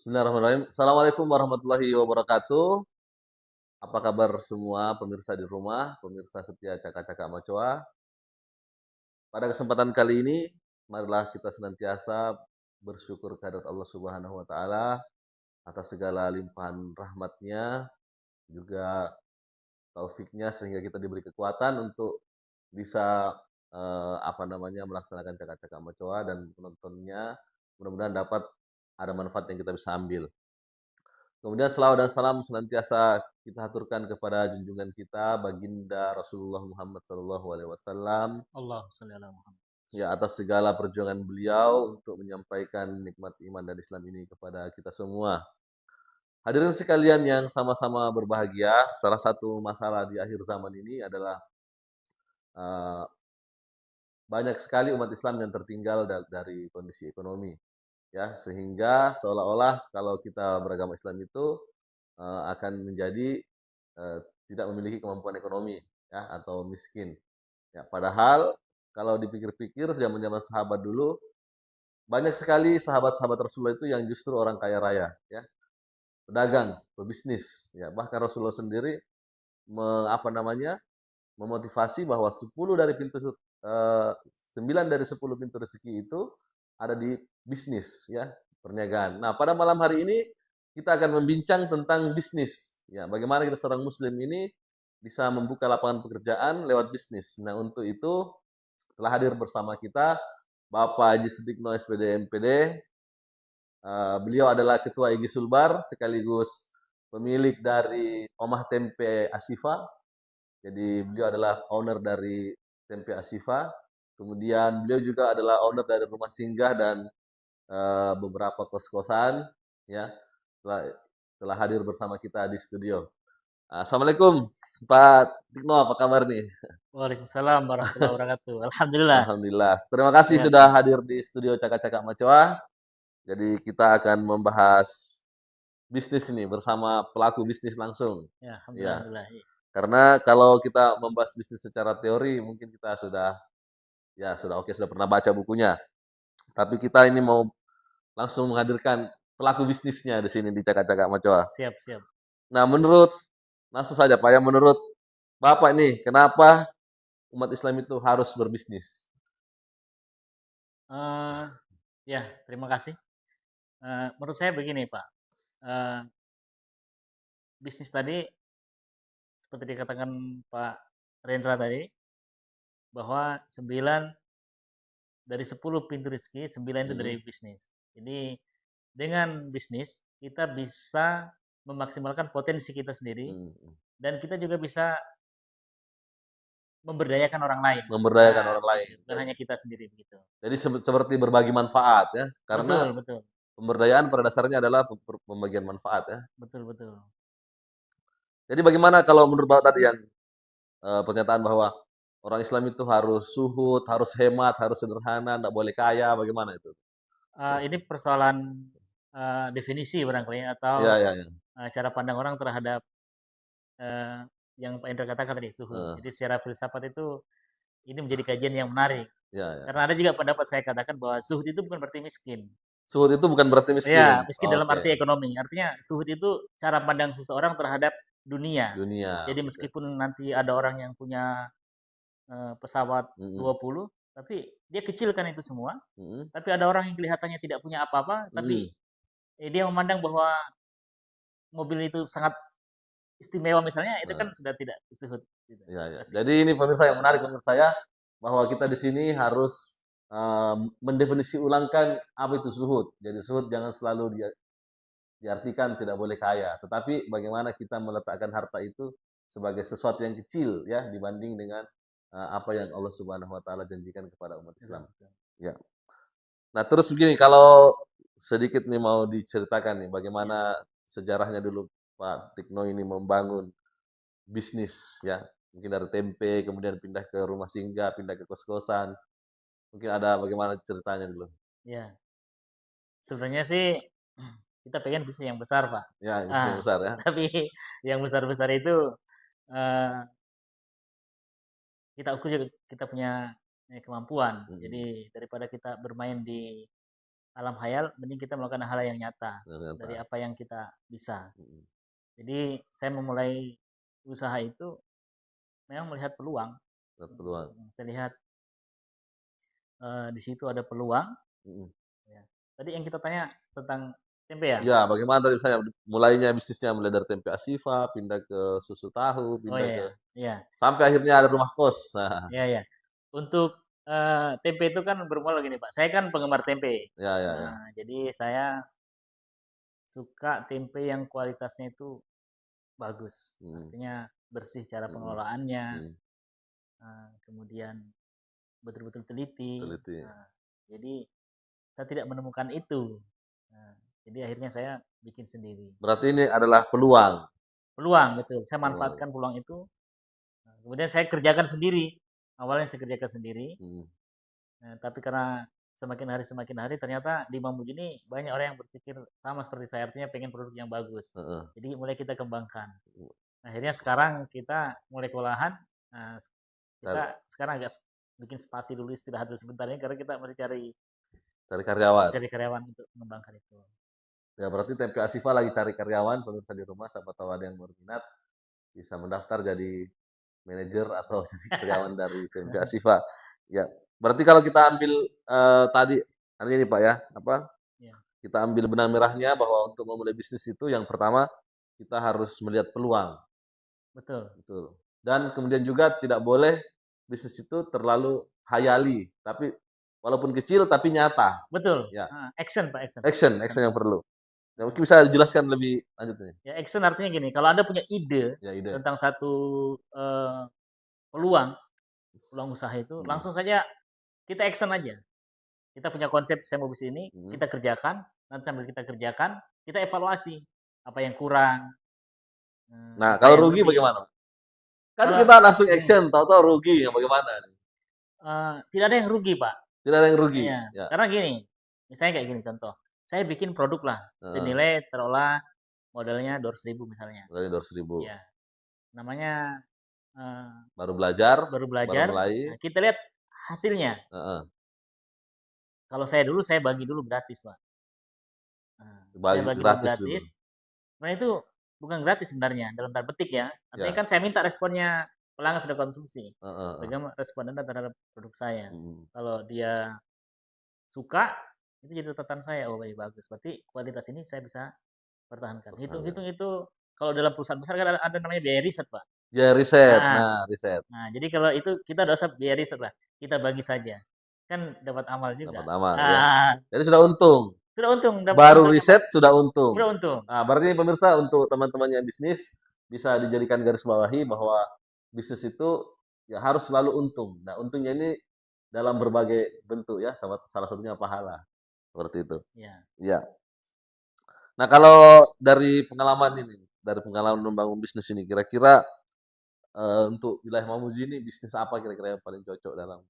Bismillahirrahmanirrahim. Assalamualaikum warahmatullahi wabarakatuh. Apa kabar semua pemirsa di rumah, pemirsa setia Caka-Caka Macoa. Pada kesempatan kali ini, marilah kita senantiasa bersyukur kehadirat Allah Subhanahu wa taala atas segala limpahan rahmatnya, juga taufiknya sehingga kita diberi kekuatan untuk bisa melaksanakan Caka-Caka Macoa dan penontonnya. Mudah-mudahan dapat ada manfaat yang kita bisa ambil. Kemudian selawat dan salam senantiasa kita haturkan kepada junjungan kita baginda Rasulullah Muhammad SAW Allah sholli ala Muhammad. ya atas segala perjuangan beliau untuk menyampaikan nikmat iman dan Islam ini kepada kita semua. Hadirin sekalian yang sama-sama berbahagia, salah satu masalah di akhir zaman ini adalah uh, banyak sekali umat Islam yang tertinggal dari kondisi ekonomi, ya sehingga seolah-olah kalau kita beragama Islam itu akan menjadi eh, tidak memiliki kemampuan ekonomi, ya, atau miskin. Ya, padahal kalau dipikir-pikir zaman-zaman sahabat dulu banyak sekali sahabat-sahabat Rasulullah itu yang justru orang kaya raya, ya, pedagang, pebisnis, ya. Bahkan Rasulullah sendiri memotivasi bahwa 9 dari 10 pintu rezeki itu ada di bisnis, ya, perniagaan. Nah, pada malam hari ini kita akan membincang tentang bisnis, ya, bagaimana kita seorang muslim ini bisa membuka lapangan pekerjaan lewat bisnis. Nah, untuk itu telah hadir bersama kita Bapak Haji Sudikno SPD MPD. Beliau adalah Ketua IGI Sulbar sekaligus pemilik dari Omah Tempe Asifa. Jadi beliau adalah owner dari Tempe Asifa. Kemudian beliau juga adalah owner dari rumah singgah dan beberapa kos-kosan, ya. Telah hadir bersama kita di studio. Assalamualaikum Pak Tikno, apa kabar nih? Waalaikumsalam warahmatullahi wabarakatuh. Alhamdulillah. Alhamdulillah. Terima kasih Sehat, sudah sehat. hadir di studio Caka-Caka Macoa. Jadi kita akan membahas bisnis ini bersama pelaku bisnis langsung. Ya, alhamdulillah, Ya, alhamdulillah. Iya. karena kalau kita membahas bisnis secara teori mungkin kita sudah oke, sudah pernah baca bukunya. Tapi kita ini mau langsung menghadirkan pelaku bisnisnya di sini di Caka-Caka Macoa. Siap, siap. Nah, langsung saja Pak, ya, menurut Bapak nih, kenapa umat Islam itu harus berbisnis? Eh, ya, terima kasih. Menurut saya begini, Pak. Eh, Bisnis tadi seperti dikatakan Pak Rendra tadi bahwa 9 dari 10 pintu rezeki, 9 itu dari Hmm, bisnis. Jadi dengan bisnis kita bisa memaksimalkan potensi kita sendiri hmm. dan kita juga bisa memberdayakan orang lain. Memberdayakan Nah, orang lain. begitu. Bukan hanya kita sendiri begitu. Jadi seperti berbagi manfaat, ya, karena Betul, betul. pemberdayaan pada dasarnya adalah pembagian manfaat, ya. Betul, betul. Jadi bagaimana kalau menurut Bapak tadi yang pernyataan bahwa orang Islam itu harus suhud, harus hemat, harus sederhana, tidak boleh kaya, bagaimana itu? Ini persoalan definisi barangkali atau Ya, ya, ya. cara pandang orang terhadap eh, yang Pak Indra katakan tadi suhu. Eh, Jadi secara filsafat itu ini menjadi kajian yang menarik. ya, ya. Karena ada juga pendapat saya katakan bahwa suhud itu bukan berarti miskin. Suhud itu bukan berarti miskin. Ya, miskin dalam Oke, arti ekonomi. Artinya suhud itu cara pandang seseorang terhadap dunia. dunia. Jadi Oke. meskipun nanti ada orang yang punya pesawat Mm-mm, 20, tapi dia kecilkan itu semua. mm-mm, Tapi ada orang yang kelihatannya tidak punya apa-apa, tapi mm-mm. dia memandang bahwa mobil itu sangat istimewa misalnya, itu kan Nah, sudah tidak zuhud gitu. ya, ya. Kasih. Jadi ini pemirsa yang menarik menurut saya bahwa kita di sini harus mendefinisi ulangkan apa itu zuhud. Jadi zuhud jangan selalu diartikan tidak boleh kaya, tetapi bagaimana kita meletakkan harta itu sebagai sesuatu yang kecil, ya, dibanding dengan apa yang Allah Subhanahu wa taala janjikan kepada umat Betul, Islam. betul. Ya. Nah, terus begini, kalau sedikit nih mau diceritakan nih Ya. bagaimana sejarahnya dulu Pak Tikno ini membangun bisnis, ya. Mungkin dari tempe kemudian pindah ke rumah singgah, pindah ke kos-kosan. Mungkin ada bagaimana ceritanya dulu. Ya. Sebenarnya sih kita pengen bisnis yang besar, Pak. Ya, bisnis yang Ah, besar, ya. tapi yang besar-besar itu eh, kita ukur juga kita punya kemampuan. Mm-mm. Jadi daripada kita bermain di alam hayal, mending kita melakukan hal yang nyata Ternyata. dari apa yang kita bisa. Mm, Jadi saya memulai usaha itu memang melihat peluang. peluang. Saya lihat di situ ada peluang. Mm. Ya. Tadi yang kita tanya tentang tempe ya? Ya, bagaimana tadi saya mulainya bisnisnya mulai dari tempe Asifa, pindah ke susu tahu, Oh pindah ke iya, iya, sampai akhirnya ada rumah kos. Nah, iya, iya. Untuk tempe itu kan bermula gini Pak. Saya kan penggemar tempe. ya, ya, ya. Nah, jadi saya suka tempe yang kualitasnya itu bagus. Mm, Artinya bersih cara mm, pengelolaannya, mm. kemudian betul-betul teliti. Teliti. Nah, jadi saya tidak menemukan itu. Nah, jadi akhirnya saya bikin sendiri. Berarti ini adalah peluang. Peluang, betul. Saya Peluang. manfaatkan peluang itu. Nah, kemudian saya kerjakan sendiri. Awalnya saya kerjakan sendiri. Mm, Tapi karena semakin hari ternyata di Mamuju ini banyak orang yang berpikir sama seperti saya. Artinya pengen produk yang bagus. heeh. Jadi mulai kita kembangkan. Akhirnya sekarang kita mulai kewalahan. Nah, Cari, kita sekarang agak bikin spasi dulu, istirahat dulu sebentar ini karena kita masih cari cari karyawan. cari karyawan untuk mengembangkan itu. Ya, berarti tempe Asifa lagi cari karyawan, pemirsa di rumah, siapa tahu ada yang berminat, bisa mendaftar jadi manajer atau jadi karyawan dari tempe Asifa. Ya, berarti kalau kita ambil tadi, ini Pak ya, apa? Ya, Kita ambil benang merahnya bahwa untuk memulai bisnis itu yang pertama kita harus melihat peluang, betul. betul. Dan kemudian juga tidak boleh bisnis itu terlalu hayali, tapi walaupun kecil tapi nyata. Betul. Ya, Action Pak, action. action yang perlu. Ya, mungkin bisa dijelaskan lebih lanjut nih. Ya, action artinya gini, kalau Anda punya ide Ya, ide. tentang satu peluang usaha itu, langsung saja kita action aja. Kita punya konsep saya mau bisnis ini, kita kerjakan, nanti sambil kita kerjakan, kita evaluasi apa yang kurang. Nah, Apa kalau yang rugi lebih. bagaimana? Kan Kalau kita langsung action, tahu-tahu rugi, ya bagaimana? tidak ada yang rugi, Pak. Tidak ada yang rugi. Iya, Ya. karena gini, misalnya kayak gini contoh, saya bikin produk lah, senilai terolah modalnya 200.000 misalnya. Modalnya 200.000. Ya, namanya Baru belajar, baru baru belajar. mulai. Nah, kita lihat hasilnya. Kalau saya bagi dulu gratis, Pak. Saya bagi dulu gratis. Nah itu bukan gratis sebenarnya dalam tanda petik ya. Artinya kan saya minta responnya pelanggan sudah konsumsi. Bagaimana respon Anda terhadap produk saya? Kalau dia suka, itu jadi catatan saya. Oh bagus. Berarti kualitas ini saya bisa pertahankan. Hitung-hitung itu kalau dalam perusahaan besar kan ada namanya biaya riset, Pak. Ya riset. Riset. Nah, jadi kalau itu kita tidak usah biaya riset lah. Kita bagi saja. Kan dapat amal juga. Dapat amal ya. Jadi sudah untung. Sudah untung. Baru riset sudah untung. Sudah untung. Nah, berarti pemirsa untuk teman-teman yang bisnis bisa dijadikan garis bawahi bahwa bisnis itu ya harus selalu untung. Nah, untungnya ini dalam berbagai bentuk ya, salah satunya pahala. Seperti itu. Iya. Ya. Nah, kalau dari pengalaman ini, dari pengalaman membangun bisnis ini, kira-kira untuk wilayah Mamuju ini bisnis apa kira-kira yang paling cocok dalam?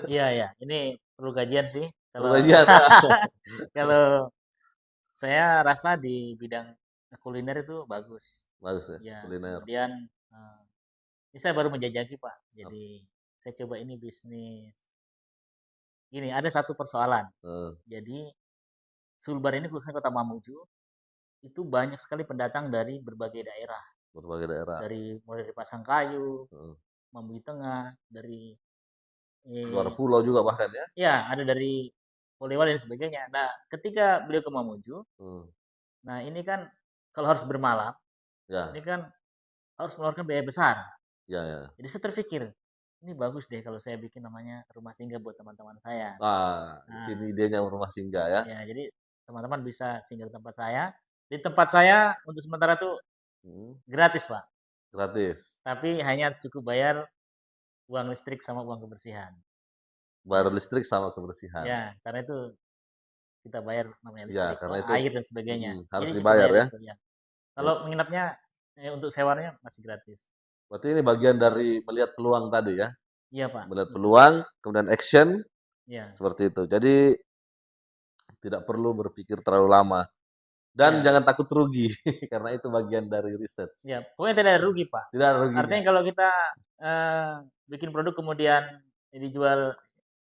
Iya. Ini perlu kajian sih. Perlu kajian. Kalau saya rasa di bidang kuliner itu bagus. Bagus ya, Ya, kuliner. kemudian ini saya baru menjajaki Pak. Jadi saya coba ini bisnis. Gini, ada satu persoalan. Jadi Sulbar ini khususnya Kota Mamuju itu banyak sekali pendatang dari berbagai daerah. Berbagai daerah. Mulai dari Pasangkayu, Mamuju Tengah, dari luar pulau juga bahkan ya? Ya, ada dari Polewali dan sebagainya. Nah, ketika beliau ke Mamuju, nah ini kan kalau harus bermalam, ini kan harus mengeluarkan biaya besar. Ya. Jadi saya terpikir, ini bagus deh kalau saya bikin namanya rumah singgah buat teman-teman saya. Di sini idenya rumah singgah ya? Ya, jadi teman-teman bisa singgah di tempat saya. Di tempat saya untuk sementara tuh gratis, Pak. Gratis. Tapi hanya cukup bayar uang listrik sama uang kebersihan. Bayar listrik sama kebersihan. Ya, karena itu kita bayar namanya listrik, ya, karena itu, air dan sebagainya. Harus jadi dibayar ya. Kalau menginapnya untuk sewanya masih gratis. Berarti ini bagian dari melihat peluang tadi ya? Iya Pak. Melihat peluang, kemudian action, seperti itu. Jadi tidak perlu berpikir terlalu lama. Dan jangan takut rugi, karena itu bagian dari riset. Ya, pokoknya tidak ada rugi Pak. Tidak ada rugi. Artinya kalau kita bikin produk kemudian dijual,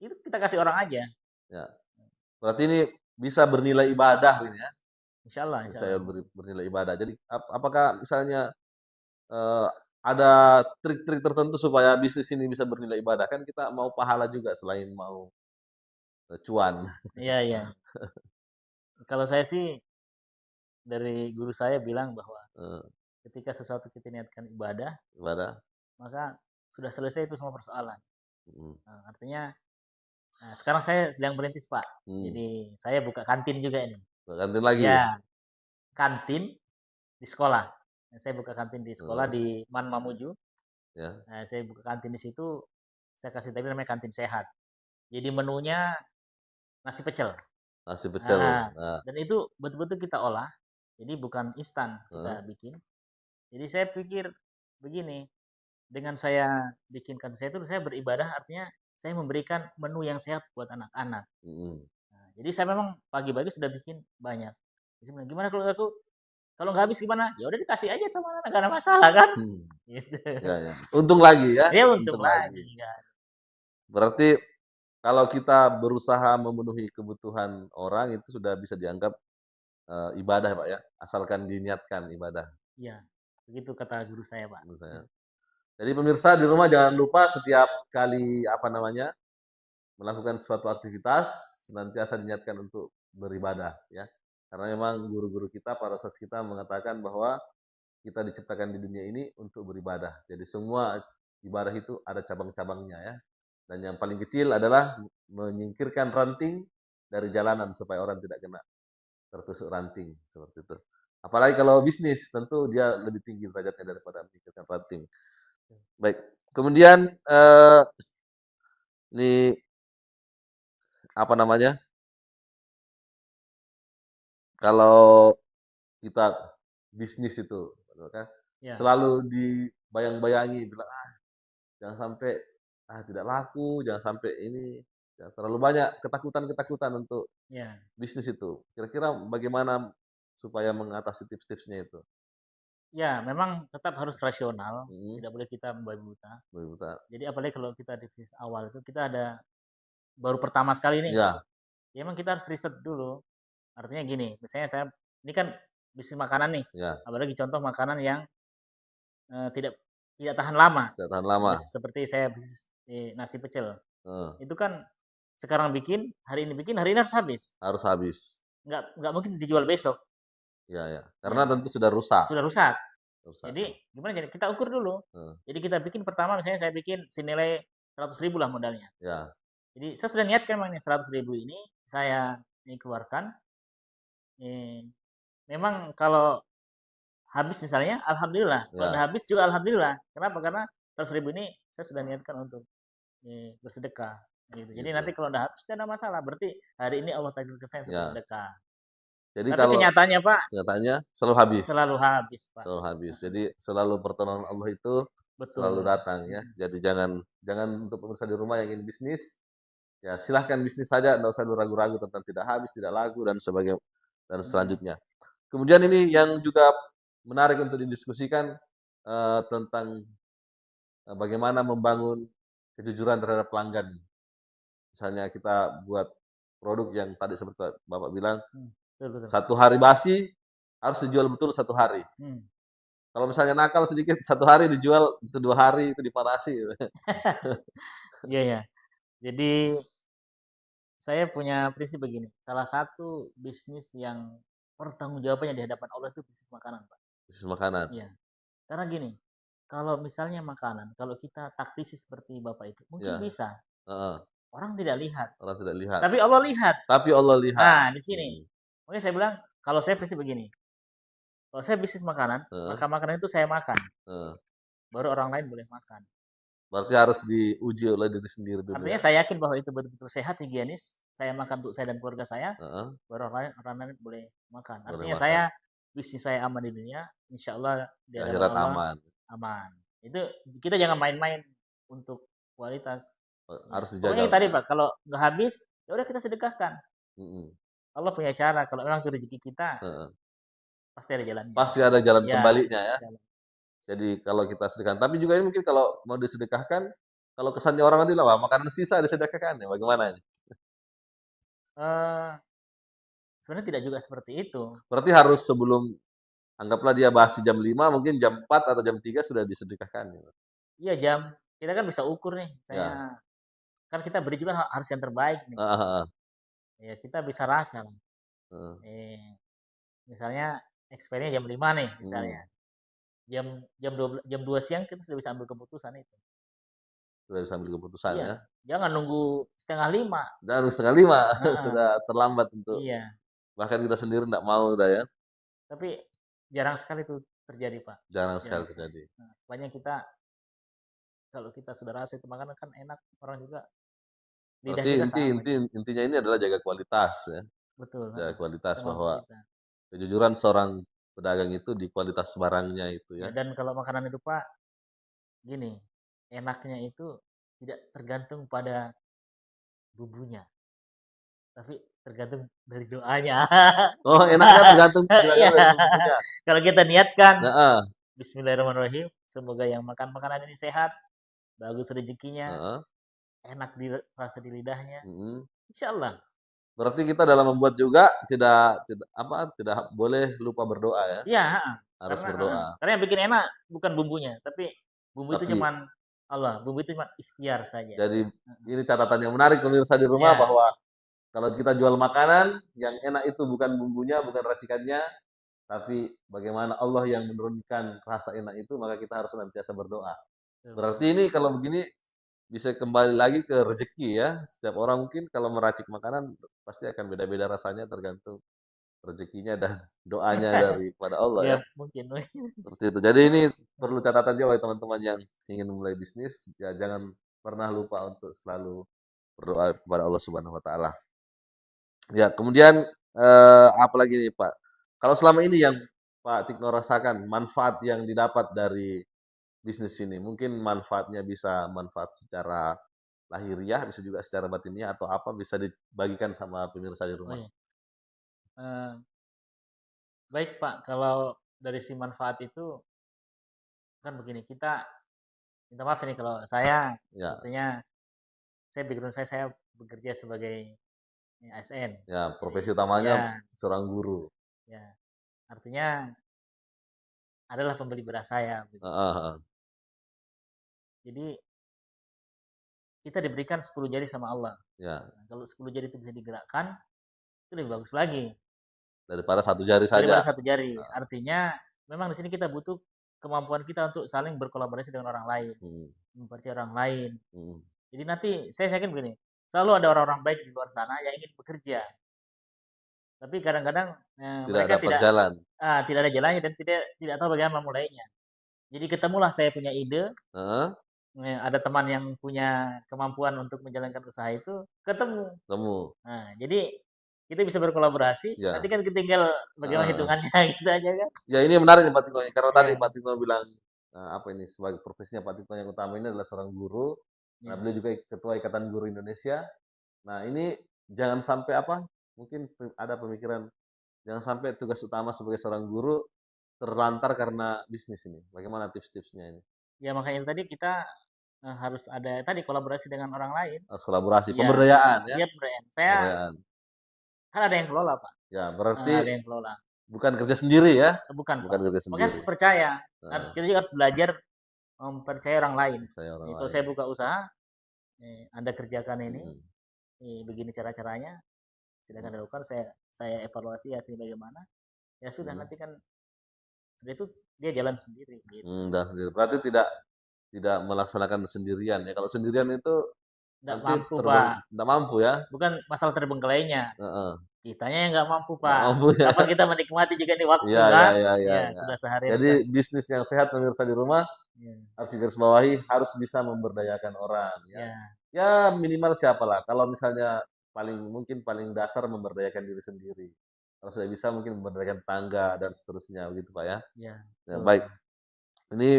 itu kita kasih orang aja. Ya. Berarti ini bisa bernilai ibadah ini ya. Insya Allah, insya Bisa Allah. bernilai ibadah. Jadi apakah misalnya ada trik-trik tertentu supaya bisnis ini bisa bernilai ibadah? Kan kita mau pahala juga selain mau cuan. Iya, iya. Kalau saya sih dari guru saya bilang bahwa Eh, ketika sesuatu kita niatkan ibadah, ibadah. maka sudah selesai itu semua persoalan. Mm, Nah, artinya, nah, sekarang saya sedang berintis Pak. mm. Jadi saya buka kantin juga ini. Kantin lagi. Ya, kantin di sekolah. Nah, saya buka kantin di sekolah Eh, di Man Mamuju. ya, Nah, saya buka kantin di situ. Saya kasih tapi namanya kantin sehat. Jadi menunya nasi pecel. nasi pecel. Nah, Nah, dan itu betul-betul kita olah. Jadi bukan instan eh, kita bikin. Jadi saya pikir begini, dengan saya bikin kantin saya itu saya beribadah artinya saya memberikan menu yang sehat buat anak-anak. mm, Nah, jadi saya memang pagi-pagi sudah bikin banyak. Jadi saya bilang, gimana kalau aku kalau nggak habis gimana? Ya udah dikasih aja sama anak, nggak ada masalah kan? mm. Gitu. Ya, ya. Untung lagi ya, Dia untung untung lagi lagi. kan. Berarti kalau kita berusaha memenuhi kebutuhan orang itu sudah bisa dianggap ibadah, Pak ya, asalkan diniatkan ibadah. Iya, begitu kata guru saya Pak. Menurut saya. Jadi pemirsa di rumah jangan lupa setiap kali apa namanya melakukan suatu aktivitas senantiasa diniatkan untuk beribadah ya. Karena memang guru-guru kita, para ustaz kita mengatakan bahwa kita diciptakan di dunia ini untuk beribadah. Jadi semua ibadah itu ada cabang-cabangnya ya. Dan yang paling kecil adalah menyingkirkan ranting dari jalanan supaya orang tidak kena tertusuk ranting seperti itu. Apalagi kalau bisnis tentu dia lebih tinggi derajatnya daripada menyingkirkan ranting. Baik. Kemudian ini apa namanya? Kalau kita bisnis itu kan Ya, selalu dibayang-bayangi bilang jangan sampai tidak laku, jangan sampai ini ya, terlalu banyak ketakutan-ketakutan untuk ya. bisnis itu. Kira-kira bagaimana supaya mengatasi tips-tipsnya itu? Ya, memang tetap harus rasional, Hmm, tidak boleh kita membabi buta. Bagi Buta. Jadi apalagi kalau kita di bisnis awal itu kita ada baru pertama sekali nih, Ya, ya memang kita harus riset dulu. Artinya gini, misalnya saya ini kan bisnis makanan nih, ya, apalagi contoh makanan yang tidak tidak tahan lama. tidak tahan lama. Seperti saya bisnis nasi pecel. Eh, Itu kan sekarang bikin, hari ini harus habis. harus habis. Nggak mungkin dijual besok. Ya, ya. Karena Ya, tentu sudah rusak. sudah rusak. Rusak. Jadi gimana jadi kita ukur dulu. Eh, Jadi kita bikin pertama misalnya saya bikin senilai 100.000 lah modalnya. ya, Jadi saya sudah niatkan memang 100.000 ini saya ini keluarkan. Eh, memang kalau habis misalnya, alhamdulillah. Kalau udah ya, habis juga alhamdulillah. Kenapa? Karena 100.000 ini saya sudah niatkan untuk bersedekah. Gitu. Jadi gitu. nanti kalau udah habis tidak ada masalah. Berarti hari ini Allah takdirkan saya untuk Ya. bersedekah. Jadi Tapi kalau kenyataannya Pak nyatanya selalu habis. selalu habis Pak. Selalu habis. Jadi selalu pertolongan Allah itu selalu Betul. datang ya. Jadi jangan jangan untuk pemirsa di rumah yang ingin bisnis, ya silahkan bisnis saja, tidak usah ragu-ragu tentang tidak habis, tidak laku dan sebagainya dan selanjutnya. Kemudian ini yang juga menarik untuk didiskusikan tentang bagaimana membangun kejujuran terhadap pelanggan. Misalnya kita buat produk yang tadi seperti Bapak bilang, Betul, betul. satu hari basi harus dijual betul satu hari. Hmm. Kalau misalnya nakal sedikit, satu hari dijual, itu 2 hari itu dipanasi. Iya ya. Jadi saya punya prinsip begini. Salah satu bisnis yang pertanggungjawabannya di hadapan Allah itu bisnis makanan, Pak. Bisnis makanan. Iya. Karena gini, kalau misalnya makanan, kalau kita taktisi seperti Bapak itu, mungkin Ya, bisa. heeh. Orang tidak lihat, Orang tidak lihat. tapi Allah lihat. Tapi Allah lihat. Nah, di sini. Makanya saya bilang, kalau saya prinsip begini. Kalau saya bisnis makanan, Heeh, maka makanan itu saya makan. heeh. Baru orang lain boleh makan. Berarti harus diuji oleh diri sendiri dulu Artinya ya. saya yakin bahwa itu betul-betul sehat, higienis. Saya makan untuk saya dan keluarga saya. Heeh, Baru orang lain boleh makan. boleh Artinya makan. saya bisnis saya aman di dunia, insya Allah di Di hadapan akhirat Allah aman. aman. Itu kita jangan main-main untuk kualitas. Harus Ya. dijaga. Pokoknya tadi Pak, kalau nggak habis, ya udah kita sedekahkan. Mm-mm. Allah punya cara. Kalau memang itu rezeki kita, Heeh. pasti ada jalannya. Pasti ada jalan Ya, kembalinya ya. jalan. Jadi kalau kita sedekahkan, tapi juga ini mungkin kalau mau disedekahkan, kalau kesannya orang nanti lah, wah makanan sisa disedekahkan ya, bagaimana ini? Eh, sebenarnya tidak juga seperti itu. Berarti harus sebelum, anggaplah dia bahas jam 5, mungkin jam 4 atau jam 3 sudah disedekahkan gitu. Iya jam, kita kan bisa ukur nih, saya Ya. kan kita beri juga harus yang terbaik nih. Heeh, heeh. Ya kita bisa rasa lah. Heeh. Eh, misalnya expirednya jam 5 nih Hmm. misalnya. Jam jam 2 siang kita sudah bisa ambil keputusan itu. Sudah bisa ambil keputusan Iya, ya. jangan nunggu setengah 5. Dan setengah 5 Heeh, sudah terlambat untuk, iya. bahkan kita sendiri tidak mau udah ya. Tapi jarang sekali itu terjadi, Pak. Jarang sekali Jarang sekali. terjadi. Nah, makanya kita kalau kita sudah rasa itu makanan kan enak, orang juga lidah Berarti kita inti sama inti gitu. intinya ini adalah jaga kualitas ya. Betul, Jaga heeh. kualitas, Kemampuan bahwa kita. kejujuran seorang pedagang itu di kualitas barangnya itu Ya, ya. dan kalau makanan itu, Pak, gini, enaknya itu tidak tergantung pada bumbunya, tapi tergantung dari doanya. Oh, enaknya tergantung Iya. tergantung dari bumbunya. Kalau kita niatkan, Heeh, Bismillahirrahmanirrahim, semoga yang makan makanan ini sehat, bagus rezekinya, heeh, enak di rasa di lidahnya. mhm. Insya Allah. Berarti kita dalam membuat juga tidak tidak apa, tidak boleh lupa berdoa ya. Iya, heeh. Harus berdoa. Karena yang bikin enak bukan bumbunya, tapi bumbu itu Tapi cuman Allah, bumbu itu cuma ikhtiar saja. jadi Heeh. ini catatan yang menarik pemirsa di rumah, Ya, bahwa kalau kita jual makanan, yang enak itu bukan bumbunya, bukan racikannya, tapi bagaimana Allah yang menurunkan rasa enak itu, maka kita harus senantiasa berdoa. betul, Berarti betul. ini kalau begini bisa kembali lagi ke rezeki ya. Setiap orang mungkin kalau meracik makanan pasti akan beda-beda rasanya tergantung rezekinya dan doanya daripada Allah Ya, ya. mungkin. Seperti itu. Jadi ini perlu catatan juga bagi teman-teman yang ingin memulai bisnis, ya jangan pernah lupa untuk selalu berdoa kepada Allah Subhanahu wa taala. Ya, kemudian apa lagi nih, Pak? Kalau selama ini yang Pak Tikno rasakan manfaat yang didapat dari bisnis ini, mungkin manfaatnya bisa manfaat secara lahiriah, bisa juga secara batiniah, atau apa bisa dibagikan sama pemirsa di Oh rumah? iya. Eh, baik Pak, kalau dari si manfaat itu kan begini, kita minta maaf ini kalau saya Ya, sebetulnya background saya bekerja sebagai ASN. ya Jadi profesi utamanya ya, seorang guru. ya artinya adalah pembeli beras saya. Begitu. Heeh, heeh. Jadi kita diberikan 10 jari sama Allah. Ya, Nah, kalau 10 jari itu bisa digerakkan, itu lebih bagus lagi daripada satu jari daripada saja. satu jari. Artinya memang di sini kita butuh kemampuan kita untuk saling berkolaborasi dengan orang lain, Mhm, mempercayai orang lain. mhm. Jadi nanti saya yakin begini, selalu ada orang-orang baik di luar sana yang ingin bekerja, tapi kadang-kadang Tidak mereka dapat jalan. tidak ada jalannya dan tidak tahu bagaimana memulainya. Jadi ketemulah saya punya ide, Heeh, ada teman yang punya kemampuan untuk menjalankan usaha itu, ketemu. temu. Nah, jadi kita bisa berkolaborasi, nanti Ya, kan tinggal bagaimana heeh. hitungannya gitu aja kan. Ya ini menarik nih Pak Tito, karena tadi Ya, Pak Tito bilang, apa ini, sebagai profesinya Pak Tito yang utama ini adalah seorang guru. Nah, ya. beliau juga Ketua Ikatan Guru Indonesia. Nah, ini jangan sampai apa, mungkin ada pemikiran, jangan sampai tugas utama sebagai seorang guru terlantar karena bisnis ini. Bagaimana tips-tipsnya ini? Ya makanya tadi kita harus ada tadi kolaborasi dengan orang lain. Harus kolaborasi, Iya, pemberdayaan ya, iya brand. Saya pemberdayaan. kan ada yang kelola Pak, Ya, berarti ada yang kelola. bukan kerja sendiri ya, Bukan bukan Pak. kerja Makanya sendiri. saya percaya, Nah, kita juga harus belajar mempercayai orang lain. saya orang Kalau lain. saya buka usaha, Anda kerjakan ini, Mm-mm. begini cara-caranya, silakan dilakukan. Saya evaluasi hasilnya bagaimana. Ya sudah Mm. nanti kan sudah itu dia jalan sendiri gitu. Dan sendiri. Berarti tidak tidak melaksanakan sendirian ya. Kalau sendirian itu Nggak nanti mampu Pak. tidak mampu ya. Bukan masalah terbengkelainya. Heeh. Kitanya yang nggak mampu Nggak Pak. mampu ya. Kapan kita menikmati juga nih waktu Iya, iya, kan? iya, iya, Ya iya. sudah seharian Jadi udah. bisnis yang sehat pemirsa di rumah Ya, harus digarisbawahi, harus bisa memberdayakan orang ya. ya, Ya minimal siapalah. Kalau misalnya paling dasar memberdayakan diri sendiri. Kalau sudah bisa mungkin memberdayakan tangga dan seterusnya begitu Pak ya. ya, Ya, betul. baik. Ini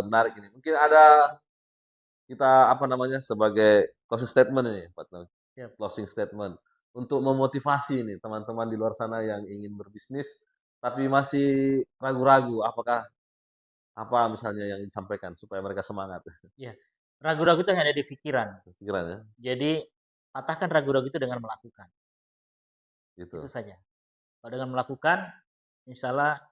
menarik ini. Mungkin ada kita apa namanya sebagai closing statement ini, Pak Tno. Siap. Closing statement untuk memotivasi nih teman-teman di luar sana yang ingin berbisnis tapi masih ragu-ragu apakah apa misalnya yang disampaikan supaya mereka semangat. Ya, ragu-ragu itu hanya ada di pikiran. Pikiran ya. Jadi patahkan ragu-ragu itu dengan melakukan. Itu Gitu. saja. Kalau dengan melakukan, insya Allah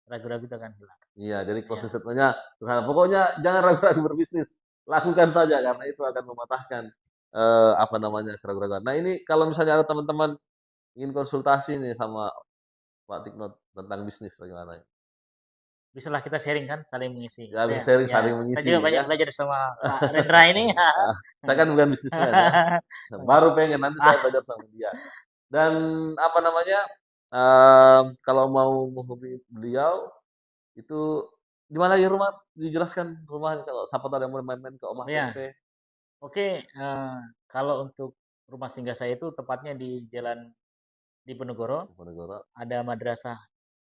ragu-ragu itu akan hilang. Iya, jadi closing Ya, statement-nya sederhana. Pokoknya jangan ragu-ragu berbisnis, lakukan saja karena itu akan mematahkan apa namanya keraguan-keraguan. Nah ini kalau misalnya ada teman-teman ingin konsultasi nih sama Pak Tikno tentang bisnis bagaimana? bisalah kita sharing kan, saling mengisi. Ya bisa sharing, Ya, saling saya mengisi juga banyak ya. belajar sama Pak Rendra ini. Ah, saya kan bukan bisnismen ya, baru pengen nanti saya belajar sama dia. Dan apa namanya, kalau mau menghubungi beliau itu di mana ya rumah? Dijelaskan rumahnya kalau siapa tahu ada yang mau main-main ke Omah Ya, Tempe, oke. Kalau untuk rumah singgah saya itu tepatnya di Jalan Diponegoro, Diponegoro. ada Madrasah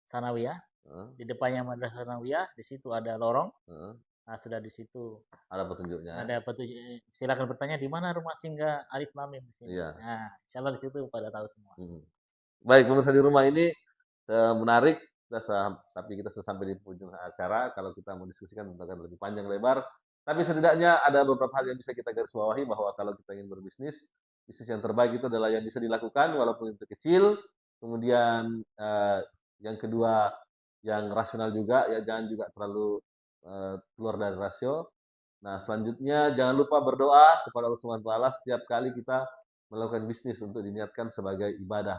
Sanawiyah. Heeh, Di depannya Madrasah Sanawiyah, di situ ada lorong. heeh, Nah, sudah di situ ada petunjuknya ya. ada petunjuk. Silakan bertanya di mana rumah singgah Alif Lamim di sini. Iya. Nah, insya Allah di situ pada tahu semua. Mhm. Baik pemirsa di rumah ini menarik, tapi kita sudah sampai di penghujung acara. Kalau kita mau diskusikan tentu akan lebih panjang lebar. Tapi setidaknya ada beberapa hal yang bisa kita garis bawahi bahwa kalau kita ingin berbisnis, bisnis yang terbaik itu adalah yang bisa dilakukan walaupun itu kecil. Kemudian yang kedua yang rasional juga, ya jangan juga terlalu keluar dari rasio. Nah, selanjutnya jangan lupa berdoa kepada Allah Subhanahu wa taala setiap kali kita melakukan bisnis untuk diniatkan sebagai ibadah.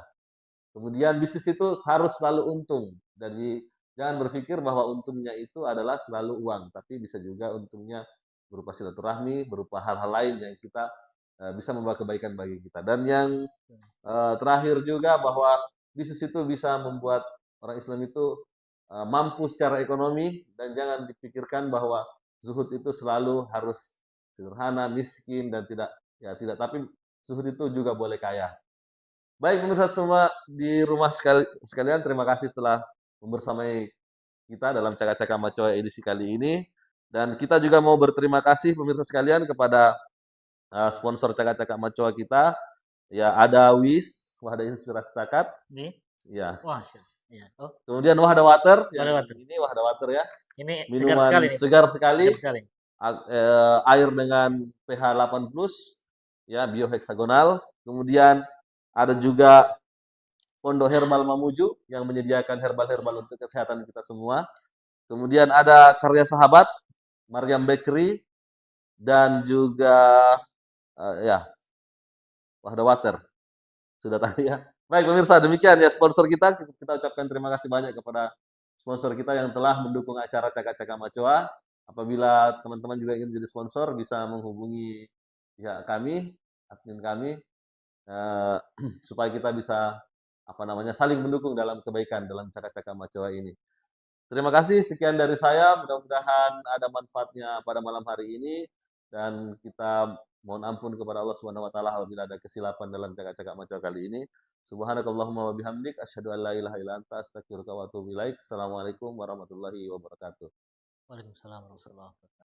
Kemudian bisnis itu harus selalu untung. Jadi jangan berpikir bahwa untungnya itu adalah selalu uang, tapi bisa juga untungnya berupa silaturahmi, berupa hal-hal lain yang kita bisa membawa kebaikan bagi kita. Dan yang terakhir juga bahwa bisnis itu bisa membuat orang Islam itu mampu secara ekonomi dan jangan dipikirkan bahwa zuhud itu selalu harus sederhana, miskin dan tidak ya tidak tapi zuhud itu juga boleh kaya. Baik pemirsa semua di rumah sekalian, terima kasih telah membersamai kita dalam Caka-Caka Macoy edisi kali ini. Dan kita juga mau berterima kasih pemirsa sekalian kepada sponsor Caka-Caka Macoy kita. Ya ada WIS, Wadah Inspirasi Cakat. Ini, Ya. wah, ya. Oh, Kemudian Wahda Water, yang pada waktu. ini Wahda Water ya. Ini segar sekali Minuman nih, Pak. segar sekali, Segar sekali. air dengan pH 8+, ya bioheksagonal. Kemudian ada juga Pondok Herbal Mamuju yang menyediakan herbal-herbal untuk kesehatan kita semua. Kemudian ada Karya Sahabat, Maryam Bakery, dan juga ya Wahda Water. Sudah tadi ya. Baik pemirsa, demikian ya sponsor kita. Kita ucapkan terima kasih banyak kepada sponsor kita yang telah mendukung acara Caka-Caka Macoa. Apabila teman-teman juga ingin jadi sponsor, bisa menghubungi pihak kami, admin kami, eh, supaya kita bisa apa namanya saling mendukung dalam kebaikan dalam Caka-Caka Macoa ini. Terima kasih, sekian dari saya. Mudah-mudahan ada manfaatnya pada malam hari ini dan kita mohon ampun kepada Allah Subhanahu wa taala apabila ada kesilapan dalam cakap-cakap macam kali ini. Subhanakallahumma wa bihamdik asyhadu an la ilaha illa anta astaghfiruka wa atubu ilaik. Assalamualaikum warahmatullahi wabarakatuh. Waalaikumsalam warahmatullahi wabarakatuh.